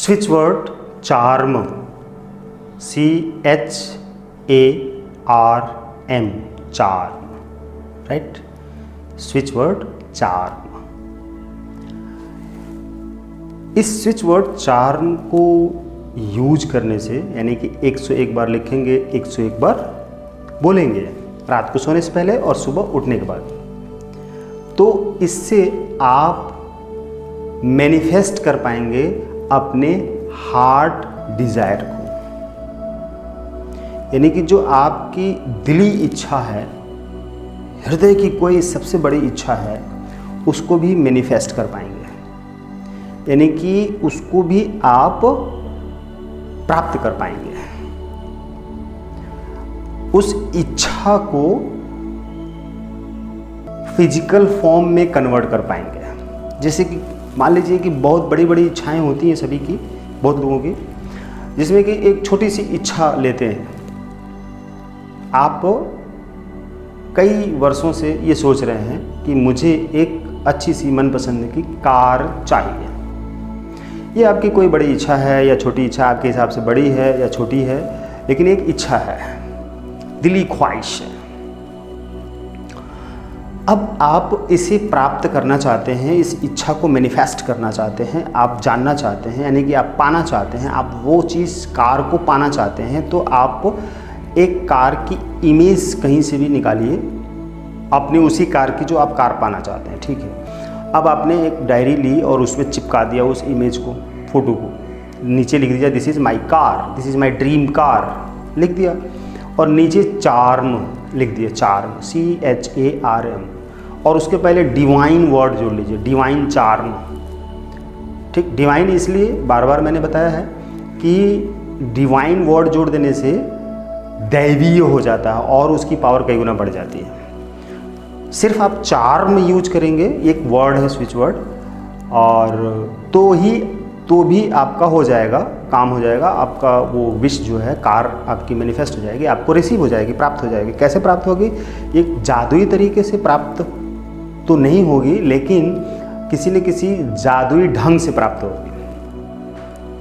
Switch word charm, CHARM, charm, right. Switch word charm. इस switch word charm को use करने से, यानी कि 101 बार लिखेंगे, 101 बार बोलेंगे रात को सोने से पहले और सुबह उठने के बाद, तो इससे आप मैनिफेस्ट कर पाएंगे अपने हार्ट डिजायर को। यानी कि जो आपकी दिली इच्छा है, हृदय की कोई सबसे बड़ी इच्छा है, उसको भी मैनिफेस्ट कर पाएंगे, यानी कि उसको भी आप प्राप्त कर पाएंगे। उस इच्छा को फिजिकल फॉर्म में कन्वर्ट कर पाएंगे। जैसे कि मान लीजिए कि बहुत बड़ी बड़ी इच्छाएं होती हैं सभी की, बहुत लोगों की, जिसमें कि एक छोटी सी इच्छा लेते हैं। आप कई वर्षों से ये सोच रहे हैं कि मुझे एक अच्छी सी मनपसंद की कार चाहिए। ये आपकी कोई बड़ी इच्छा है या छोटी इच्छा, आपके हिसाब से बड़ी है या छोटी है, लेकिन एक इच्छा है, दिली ख्वाहिश है। अब आप इसे प्राप्त करना चाहते हैं, इस इच्छा को मैनिफेस्ट करना चाहते हैं, आप जानना चाहते हैं, यानी कि आप पाना चाहते हैं, आप वो चीज़ कार को पाना चाहते हैं। तो आप एक कार की इमेज कहीं से भी निकालिए, अपने उसी कार की जो आप कार पाना चाहते हैं, ठीक है। अब आपने एक डायरी ली और उसमें चिपका दिया उस इमेज को, फोटो को, नीचे लिख दिया this is my car, this is my dream car लिख दिया, और नीचे चार्म लिख दिया, चार्म, CHARM, और उसके पहले डिवाइन वर्ड जोड़ लीजिए, डिवाइन चार्म, ठीक। डिवाइन इसलिए बार बार मैंने बताया है कि डिवाइन वर्ड जोड़ देने से दैवीय हो जाता है और उसकी पावर कई गुना बढ़ जाती है। सिर्फ आप चार्म यूज करेंगे, एक वर्ड है स्विच वर्ड, और तो भी आपका हो जाएगा, काम हो जाएगा, आपका वो विश जो है, कार आपकी मैनिफेस्ट हो जाएगी, आपको रिसीव हो जाएगी, प्राप्त हो जाएगी। कैसे प्राप्त होगी? एक जादुई तरीके से प्राप्त तो नहीं होगी, लेकिन किसी न किसी जादुई ढंग से प्राप्त होगी।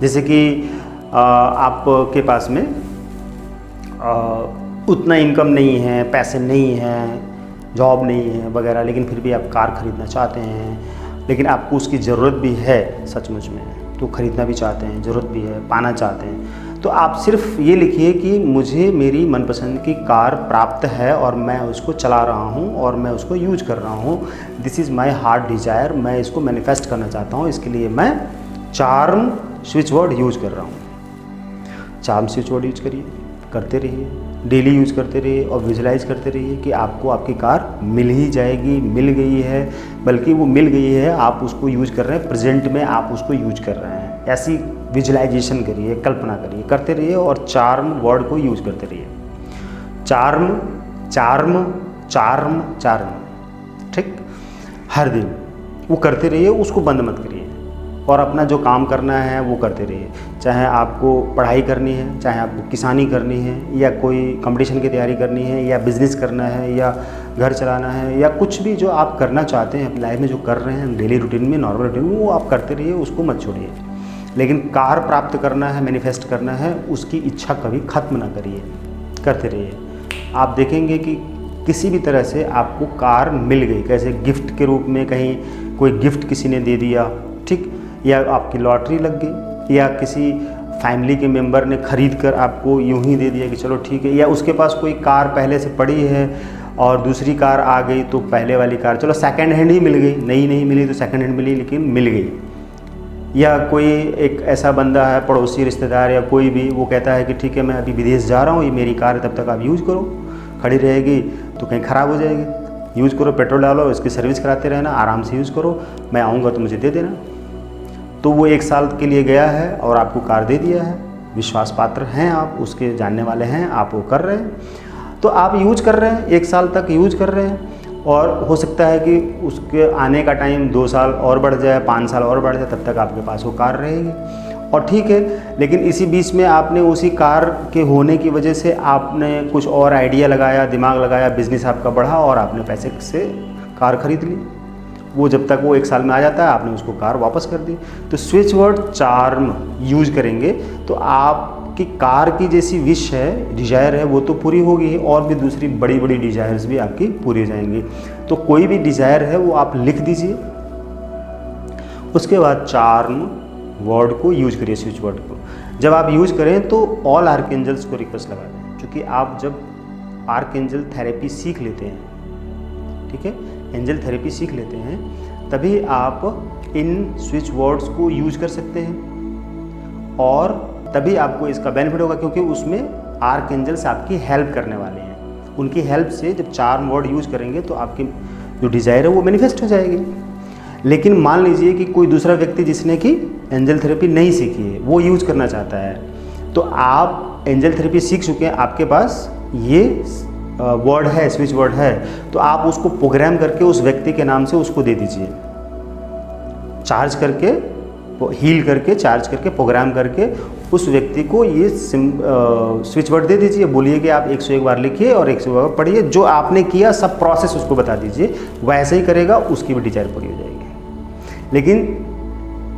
जैसे कि आपके पास में उतना इनकम नहीं है, पैसे नहीं हैं, जॉब नहीं है वगैरह, लेकिन फिर भी आप कार खरीदना चाहते हैं, लेकिन आपको उसकी ज़रूरत भी है सचमुच में, तो ख़रीदना भी चाहते हैं, ज़रूरत भी है, पाना चाहते हैं। तो आप सिर्फ ये लिखिए कि मुझे मेरी मनपसंद की कार प्राप्त है और मैं उसको चला रहा हूँ और मैं उसको यूज कर रहा हूँ, this is my heart desire, मैं इसको मैनिफेस्ट करना चाहता हूँ, इसके लिए मैं चार्म स्विच वर्ड यूज कर रहा हूँ। चार्म स्विच वर्ड यूज करिए, करते रहिए, डेली यूज़ करते रहिए और विजुलाइज करते रहिए कि आपको आपकी कार मिल ही जाएगी, मिल गई है, बल्कि वो मिल गई है, आप उसको यूज कर रहे हैं, प्रेजेंट में आप उसको यूज कर रहे हैं। ऐसी विजुलाइजेशन करिए, कल्पना करिए, करते रहिए और चार्म वर्ड को यूज करते रहिए। चार्म चार्म चार्म चार्म, ठीक। हर दिन वो करते रहिए, उसको बंद मत करिए, और अपना जो काम करना है वो करते रहिए। चाहे आपको पढ़ाई करनी है, चाहे आपको किसानी करनी है, या कोई कंपटीशन की तैयारी करनी है, या बिज़नेस करना है, या घर चलाना है, या कुछ भी जो आप करना चाहते हैं अपनी लाइफ में, जो कर रहे हैं डेली रूटीन में, नॉर्मल रूटीन में, वो आप करते रहिए, उसको मत छोड़िए। लेकिन कार प्राप्त करना है, मैनिफेस्ट करना है, उसकी इच्छा कभी ख़त्म ना करिए, करते रहिए। आप देखेंगे कि किसी भी तरह से आपको कार मिल गई, कैसे गिफ्ट के रूप में, कहीं कोई गिफ्ट किसी ने दे दिया, ठीक, या आपकी लॉटरी लग गई, या किसी फैमिली के मेंबर ने खरीद कर आपको यूं ही दे दिया कि चलो ठीक है, या उसके पास कोई कार पहले से पड़ी है और दूसरी कार आ गई तो पहले वाली कार चलो सेकंड हैंड ही मिल गई, नई नहीं मिली तो सेकंड हैंड मिली, लेकिन मिल गई। या कोई एक ऐसा बंदा है, पड़ोसी, रिश्तेदार या कोई भी, वो कहता है कि ठीक है मैं अभी विदेश जा रहा हूँ, ये मेरी कार है, तब तक आप यूज़ करो, खड़ी रहेगी तो कहीं ख़राब हो जाएगी, यूज़ करो, पेट्रोल डालो, इसकी सर्विस कराते रहना, आराम से यूज़ करो, मैं आऊँगा तो मुझे दे देना। तो वो 1 साल के लिए गया है और आपको कार दे दिया है, विश्वास पात्र हैं आप, उसके जानने वाले हैं, आप वो कर रहे हैं, तो आप यूज कर रहे हैं, 1 साल तक यूज कर रहे हैं, और हो सकता है कि उसके आने का टाइम 2 साल और बढ़ जाए, 5 साल और बढ़ जाए, तब तक आपके पास वो कार रहेगी, और ठीक है। लेकिन इसी बीच में आपने उसी कार के होने की वजह से आपने कुछ और आइडिया लगाया, दिमाग लगाया, बिजनेस आपका बढ़ा और आपने पैसे से कार खरीद ली। वो जब तक वो 1 साल में आ जाता है आपने उसको कार वापस कर दी। तो स्विच वर्ड चार्म यूज करेंगे तो आपकी कार की जैसी विश है, डिज़ायर है, वो तो पूरी होगी और भी दूसरी बड़ी बड़ी डिज़ायर्स भी आपकी पूरी हो जाएंगी। तो कोई भी डिज़ायर है वो आप लिख दीजिए, उसके बाद चार्म वर्ड को यूज करिए, स्विच वर्ड को। जब आप यूज करें तो ऑल आर्कएंजल्स को रिक्वेस्ट लगा दें, क्योंकि आप जब आर्कएंजल थेरेपी सीख लेते हैं, ठीक है, एंजल थेरेपी सीख लेते हैं, तभी आप इन स्विच वर्ड्स को यूज कर सकते हैं और तभी आपको इसका बेनिफिट होगा, क्योंकि उसमें आर्कएंजल्स आपकी हेल्प करने वाले हैं। उनकी हेल्प से जब चार्म वर्ड यूज करेंगे तो आपकी जो डिज़ायर है वो मैनिफेस्ट हो जाएगी। लेकिन मान लीजिए कि कोई दूसरा व्यक्ति जिसने कि एंजल थेरेपी नहीं सीखी है वो यूज करना चाहता है, तो आप एंजल थेरेपी सीख चुके हैं, आपके पास ये वर्ड है, स्विच वर्ड है, तो आप उसको प्रोग्राम करके उस व्यक्ति के नाम से उसको दे दीजिए, चार्ज करके, हील करके, चार्ज करके, प्रोग्राम करके उस व्यक्ति को ये स्विच वर्ड दे दीजिए। बोलिए कि आप 101 बार लिखिए और 101 बार पढ़िए, जो आपने किया सब प्रोसेस उसको बता दीजिए, वैसे ही करेगा, उसकी भी डिज़ायर पूरी हो जाएगी। लेकिन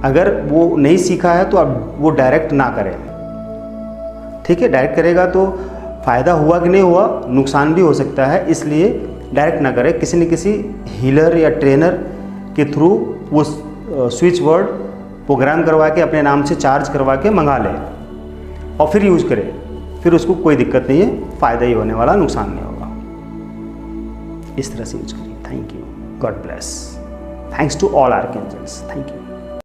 अगर वो नहीं सीखा है तो आप वो डायरेक्ट ना करें, ठीक है। डायरेक्ट करेगा तो फ़ायदा हुआ कि नहीं हुआ, नुकसान भी हो सकता है, इसलिए डायरेक्ट ना करें। किसी न किसी हीलर या ट्रेनर के थ्रू वो स्विच वर्ड प्रोग्राम करवा के अपने नाम से चार्ज करवा के मंगा लें और फिर यूज़ करें, फिर उसको कोई दिक्कत नहीं है, फ़ायदा ही होने वाला, नुकसान नहीं होगा। इस तरह से यूज करिए। Thank you, God bless, thanks to all archangels, thank you.